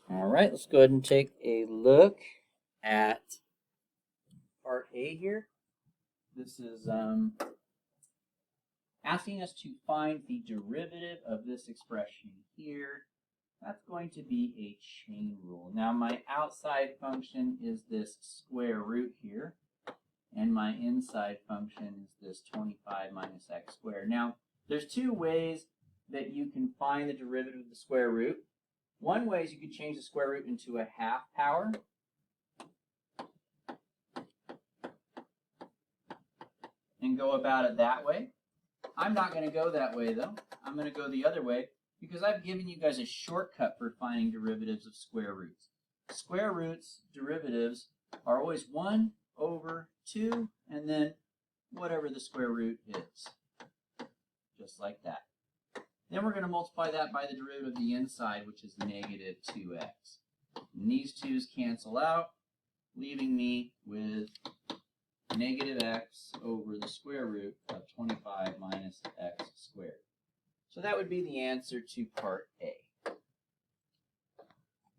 All right, let's go ahead and take a look at part A here. This is asking us to find the derivative of this expression here. That's going to be a chain rule. Now my outside function is this square root here, and my inside function is this 25 minus x squared. Now there's two ways that you can find the derivative of the square root. One way is you can change the square root into a half power. And go about it that way. I'm not going to go that way though. I'm going to go the other way because I've given you guys a shortcut for finding derivatives of square roots. Square roots, derivatives, are always 1 over 2 and then whatever the square root is. Just like that. Then we're going to multiply that by the derivative of the inside, which is negative 2x. And these 2's cancel out, leaving me with negative x over the square root of 25 minus x squared. So that would be the answer to part A.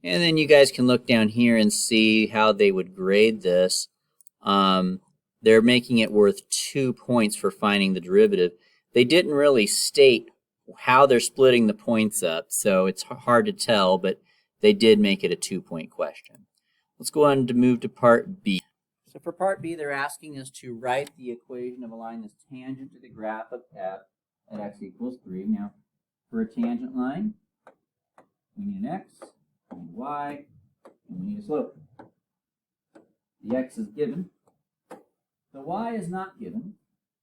And then you guys can look down here and see how they would grade this. They're making it worth 2 points for finding the derivative. They didn't really state how they're splitting the points up, so it's hard to tell, but they did make it a 2-point question. Let's go on to move to part B. So for part B, they're asking us to write the equation of a line that's tangent to the graph of f at x equals 3. Now, for a tangent line, we need an x, we need y, and we need a slope. The x is given. The y is not given.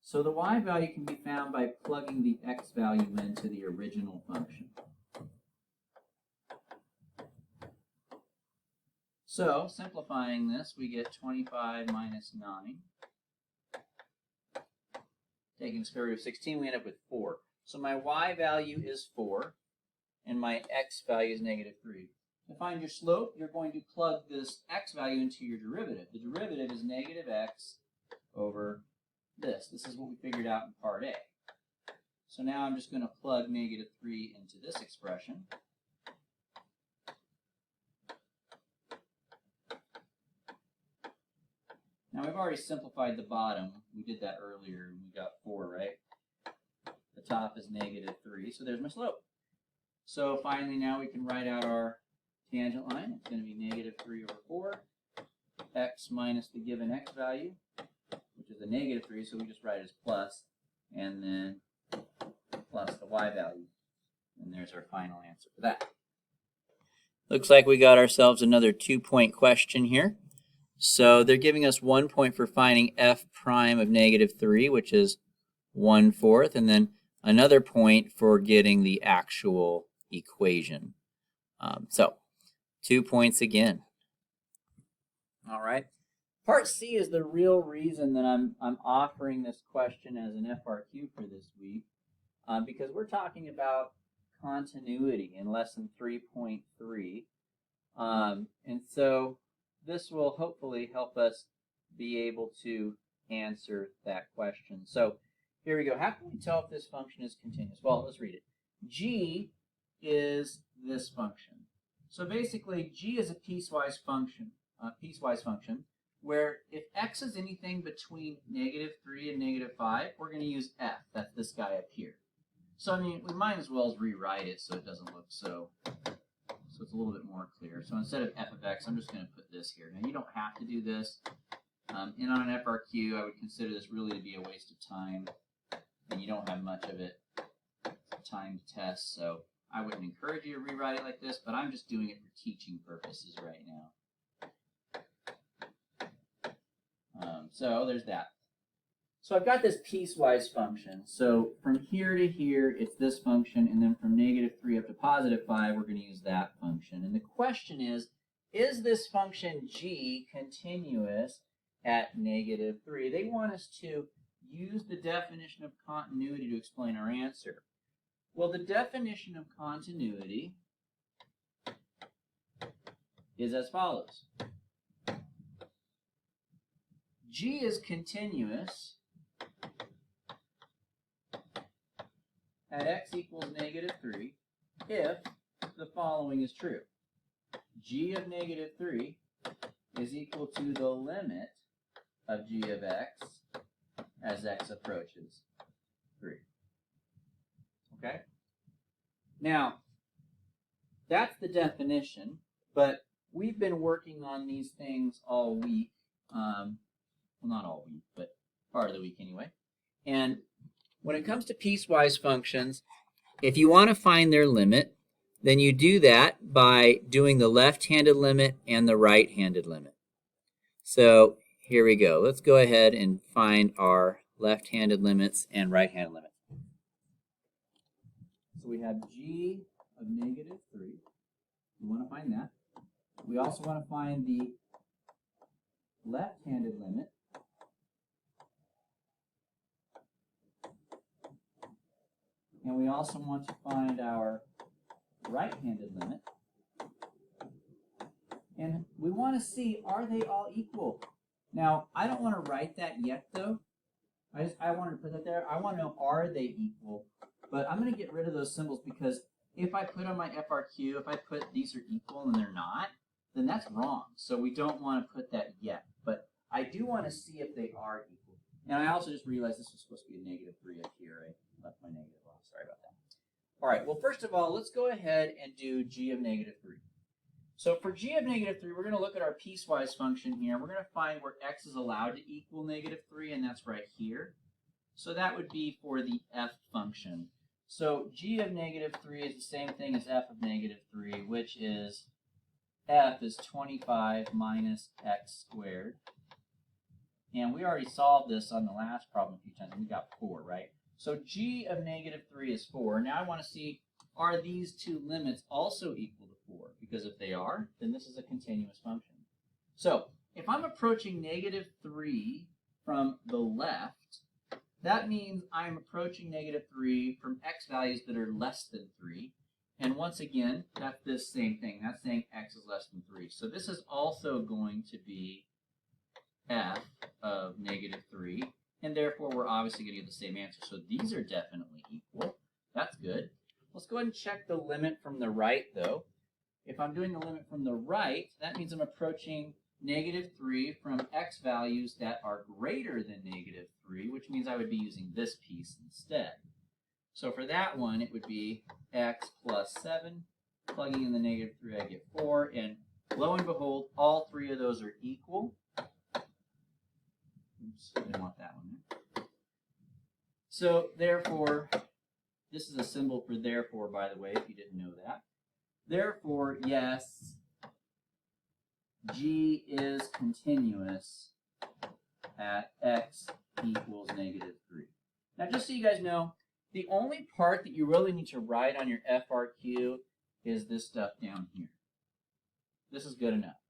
So the y value can be found by plugging the x value into the original function. So simplifying this, we get 25 minus 9. Taking the square root of 16, we end up with 4. So my y value is 4, and my x value is negative 3. To find your slope, you're going to plug this x value into your derivative. The derivative is negative x over this. This is what we figured out in part A. So now I'm just going to plug negative 3 into this expression. Now we've already simplified the bottom. We did that earlier and we got 4, right? The top is negative 3, so there's my slope. So finally now we can write out our tangent line. It's going to be negative 3 over 4, x minus the given x value, which is a negative 3, so we just write it as plus, and then plus the y value. And there's our final answer for that. Looks like we got ourselves another 2-point question here. So they're giving us 1 point for finding f prime of negative 3, which is 1/4, and then another point for getting the actual equation. So 2 points again. All right. Part C is the real reason that I'm offering this question as an FRQ for this week, because we're talking about continuity in lesson 3.3, and so this will hopefully help us be able to answer that question. So here we go. How can we tell if this function is continuous? Well, let's read it. G is this function. So basically, G is a piecewise function, where if x is anything between negative 3 and negative 5, we're going to use f. That's this guy up here. So, I mean, we might as well rewrite it so it doesn't look so it's a little bit more clear. So instead of f of x, I'm just going to put this here. Now, you don't have to do this. And on an FRQ, I would consider this really to be a waste of time, and you don't have much of it time to test. So I wouldn't encourage you to rewrite it like this, but I'm just doing it for teaching purposes right now. So there's that. So I've got this piecewise function. So from here to here, it's this function, and then from negative 3 up to positive 5, we're going to use that function. And the question is this function g continuous at negative 3? They want us to use the definition of continuity to explain our answer. Well, the definition of continuity is as follows. G is continuous at x equals negative 3 if the following is true. g of negative 3 is equal to the limit of g of x as x approaches 3. Okay? Now, that's the definition, but we've been working on these things all week. Well, not all week, but part of the week anyway. And when it comes to piecewise functions, if you want to find their limit, then you do that by doing the left-handed limit and the right-handed limit. So here we go. Let's go ahead and find our left-handed limits and right-handed limits. So we have g of negative 3. We want to find that. We also want to find the left-handed limit. And we also want to find our right-handed limit. And we want to see, are they all equal? Now, I don't want to write that yet, though. I wanted to put that there. I want to know, are they equal? But I'm going to get rid of those symbols because if I put on my FRQ, if I put these are equal and they're not, then that's wrong. So we don't want to put that yet. But I do want to see if they are equal. And I also just realized this was supposed to be a negative 3 up here. I left my negative off. Sorry about that. All right, well, first of all, let's go ahead and do g of negative 3. So for g of negative 3, we're going to look at our piecewise function here. We're going to find where x is allowed to equal negative 3, and that's right here. So that would be for the f function. So g of negative 3 is the same thing as f of negative 3, which is f is 25 minus x squared. And we already solved this on the last problem a few times, and we got 4, right? So g of negative 3 is 4. Now I want to see, are these two limits also equal to 4? Because if they are, then this is a continuous function. So if I'm approaching negative 3 from the left, that means I'm approaching negative 3 from x values that are less than 3. And once again, that's this same thing. That's saying x is less than 3. So this is also going to be f of negative 3. And therefore, we're obviously going to get the same answer. So these are definitely equal. That's good. Let's go ahead and check the limit from the right, though. If I'm doing the limit from the right, that means I'm approaching negative 3 from x values that are greater than negative 3, which means I would be using this piece instead. So for that one, it would be x plus 7. Plugging in the negative 3, I get 4. And lo and behold, all three of those are equal. Oops, I didn't want that one there. So therefore, this is a symbol for therefore, by the way, if you didn't know that. Therefore, yes, g is continuous at x equals negative 3. Now, just so you guys know, the only part that you really need to write on your FRQ is this stuff down here. This is good enough.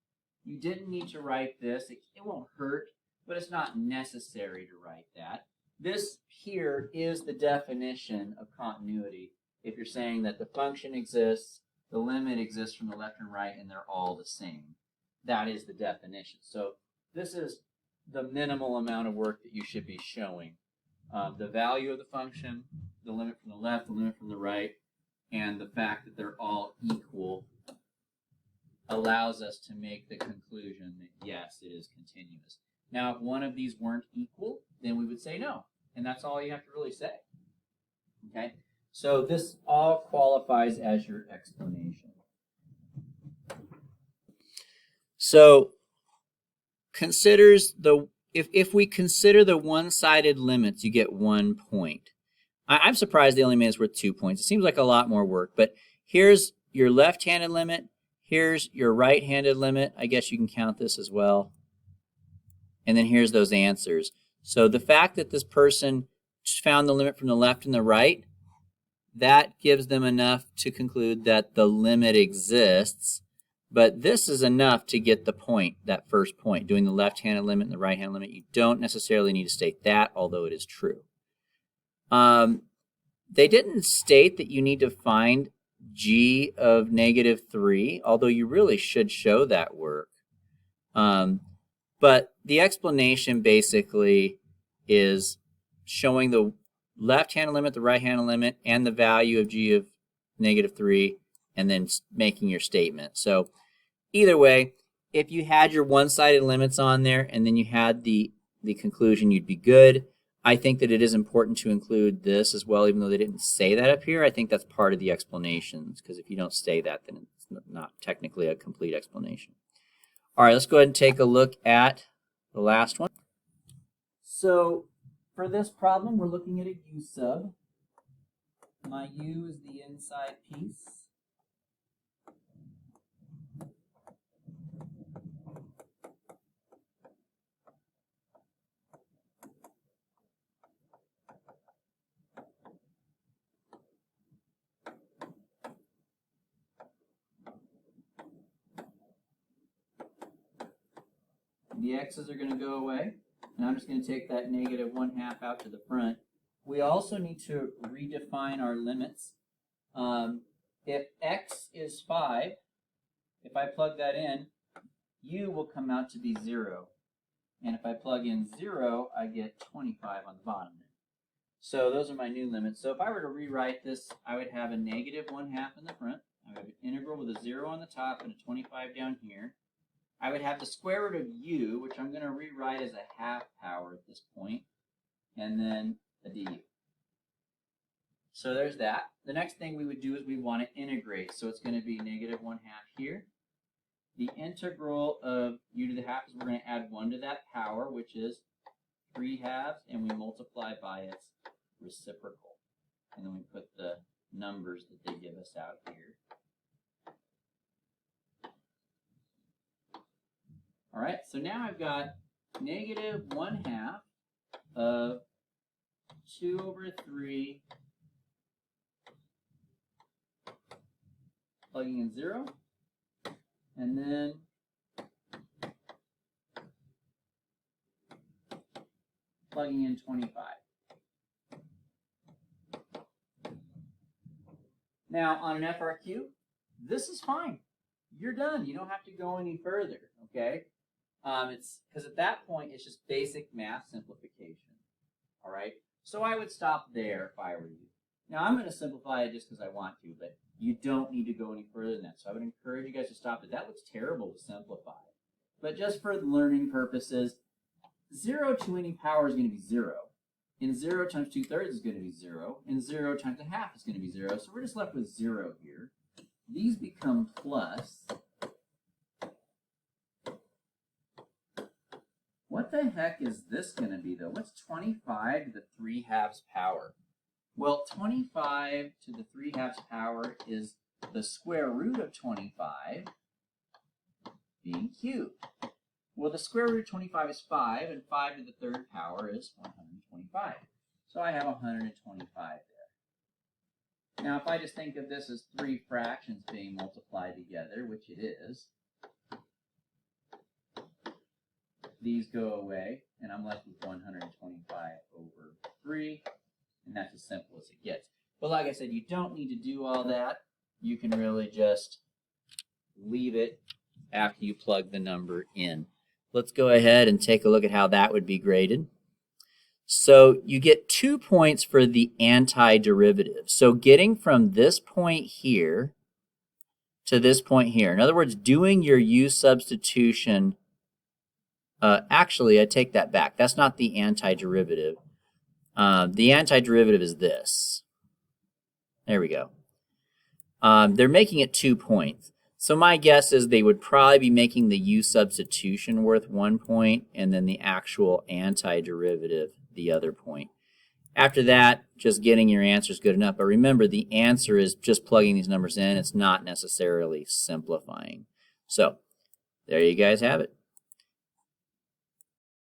You didn't need to write this. It won't hurt, but it's not necessary to write that. This here is the definition of continuity. If you're saying that the function exists, the limit exists from the left and right, and they're all the same. That is the definition. So this is the minimal amount of work that you should be showing. The value of the function, the limit from the left, the limit from the right, and the fact that they're all equal allows us to make the conclusion that yes, it is continuous. Now, if one of these weren't equal, then we would say no. And that's all you have to really say. Okay? So this all qualifies as your explanation. So if we consider the one-sided limits, you get 1 point. I'm surprised they only made us worth 2 points. It seems like a lot more work. But here's your left-handed limit. Here's your right-handed limit. I guess you can count this as well. And then here's those answers. So the fact that this person found the limit from the left and the right, that gives them enough to conclude that the limit exists. But this is enough to get the point, that first point, doing the left-handed limit and the right-handed limit. You don't necessarily need to state that, although it is true. They didn't state that you need to find g of negative 3, although you really should show that work. But the explanation basically is showing the left-handed limit, the right-handed limit, and the value of g of negative 3, and then making your statement. So Either way, if you had your one-sided limits on there and then you had the conclusion, you'd be good. I think that it is important to include this as well, even though they didn't say that up here. I think that's part of the explanations, because if you don't say that, then it's not technically a complete explanation. All right, let's go ahead and take a look at the last one. So for this problem, we're looking at a U sub. My U is the inside piece. The x's are going to go away, and I'm just going to take that negative 1/2 out to the front. We also need to redefine our limits. If x is 5, if I plug that in, u will come out to be 0. And if I plug in 0, I get 25 on the bottom. So those are my new limits. So if I were to rewrite this, I would have a negative 1/2 in the front. I would have an integral with a 0 on the top and a 25 down here. I would have the square root of u, which I'm going to rewrite as a half power at this point, and then a du. So there's that. The next thing we would do is we want to integrate. So it's going to be negative 1/2 here. The integral of u to the half is we're going to add 1 to that power, which is 3/2, and we multiply by its reciprocal. And then we put the numbers that they give us out here. All right, so now I've got negative 1/2 of 2/3 plugging in 0, and then plugging in 25. Now on an FRQ, this is fine. You're done. You don't have to go any further, okay? It's because at that point, it's just basic math simplification, all right? So I would stop there if I were you. Now, I'm going to simplify it just because I want to, but you don't need to go any further than that. So I would encourage you guys to stop it. That looks terrible to simplify. But just for learning purposes, 0 to any power is going to be 0. And 0 times 2/3 is going to be 0. And 0 times 1/2 is going to be 0. So we're just left with 0 here. These become plus. What the heck is this going to be, though? What's 25 to the 3/2 power? Well, 25 to the 3/2 power is the square root of 25 being cubed. Well, the square root of 25 is 5, and 5 to the 3rd power is 125. So I have 125 there. Now, if I just think of this as 3 fractions being multiplied together, which it is, these go away, and I'm left with 125/3, and that's as simple as it gets. But like I said, you don't need to do all that. You can really just leave it after you plug the number in. Let's go ahead and take a look at how that would be graded. So you get 2 points for the antiderivative. So getting from this point here to this point here. In other words, doing your u substitution. Actually, I take that back. That's not the antiderivative. The antiderivative is this. There we go. They're making it 2 points. So my guess is they would probably be making the u substitution worth 1 point and then the actual antiderivative the other point. After that, just getting your answer is good enough. But remember, the answer is just plugging these numbers in. It's not necessarily simplifying. So there you guys have it.